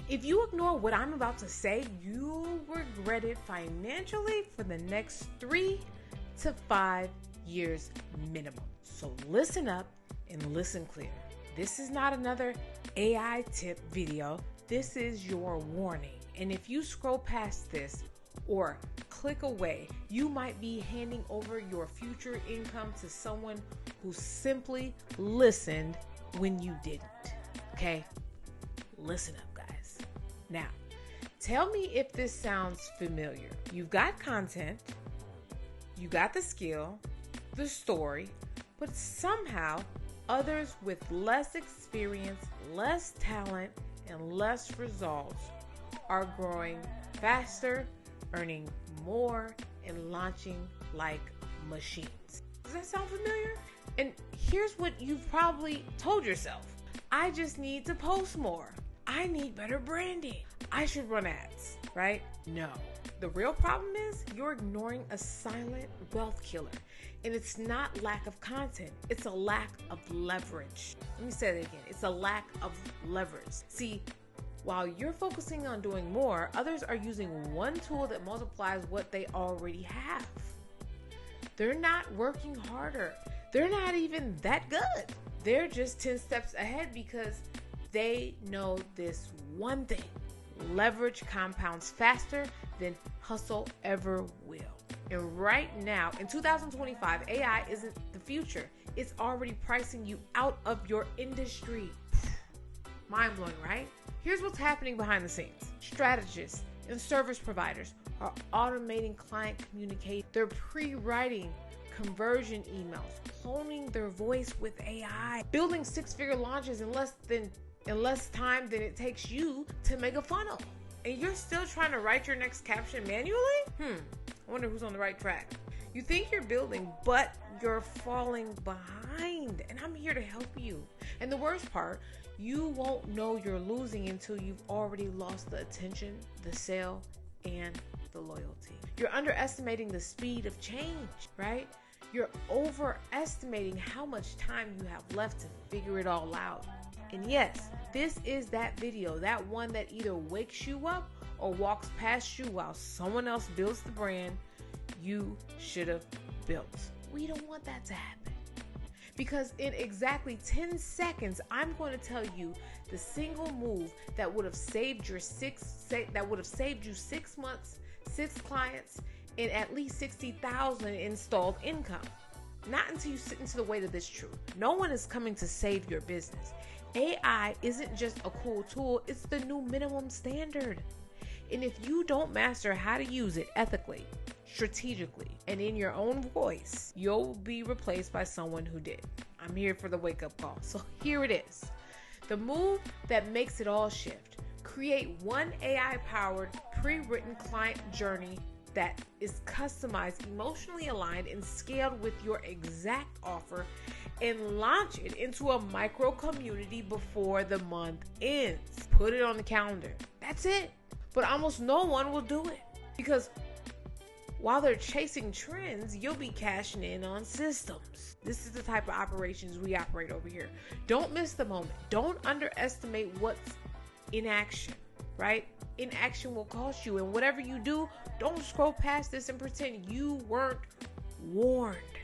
If you ignore what I'm about to say, you'll regret it financially for the next 3 to 5 years minimum. So listen up and listen clear. This is not another AI tip video. This is your warning. And if you scroll past this or click away, you might be handing over your future income to someone who simply listened when you didn't. Okay? Listen up, guys. Now, tell me if this sounds familiar. You've got content, you got the skill, the story, but somehow others with less experience, less talent, and less results are growing faster, earning more, and launching like machines. Does that sound familiar? And here's what you've probably told yourself. I just need to post more. I need better branding. I should run ads, right? No. The real problem is you're ignoring a silent wealth killer. And it's not lack of content. It's a lack of leverage. Let me say that again. It's a lack of leverage. See, while you're focusing on doing more, others are using one tool that multiplies what they already have. They're not working harder. They're not even that good. They're just 10 steps ahead because they know this one thing. Leverage compounds faster than hustle ever will. And right now, in 2025, AI isn't the future. It's already pricing you out of your industry. Mind blowing, right? Here's what's happening behind the scenes. Strategists and service providers are automating client communication. They're pre-writing conversion emails, cloning their voice with AI, building 6-figure launches in less time than it takes you to make a funnel. And you're still trying to write your next caption manually? I wonder who's on the right track. You think you're building, but you're falling behind. And I'm here to help you. And the worst part, you won't know you're losing until you've already lost the attention, the sale, and the loyalty. You're underestimating the speed of change, right? You're overestimating how much time you have left to figure it all out. And yes, this is that video, that one that either wakes you up or walks past you while someone else builds the brand you should have built. We don't want that to happen. Because in exactly 10 seconds, I'm going to tell you the single move that would have saved you 6 months, 6 clients, and at least 60,000 installed income. Not until you sit into the weight of this truth. No one is coming to save your business. AI isn't just a cool tool, it's the new minimum standard. And if you don't master how to use it ethically, strategically, and in your own voice, you'll be replaced by someone who did. I'm here for the wake-up call. So here it is. The move that makes it all shift. Create one AI-powered, pre-written client journey that is customized, emotionally aligned, and scaled with your exact offer, and launch it into a micro community before the month ends. Put it on the calendar. That's it. But almost no one will do it because while they're chasing trends, you'll be cashing in on systems. This is the type of operations we operate over here. Don't miss the moment. Don't underestimate what's in action, right? Inaction will cost you. And whatever you do, don't scroll past this and pretend you weren't warned.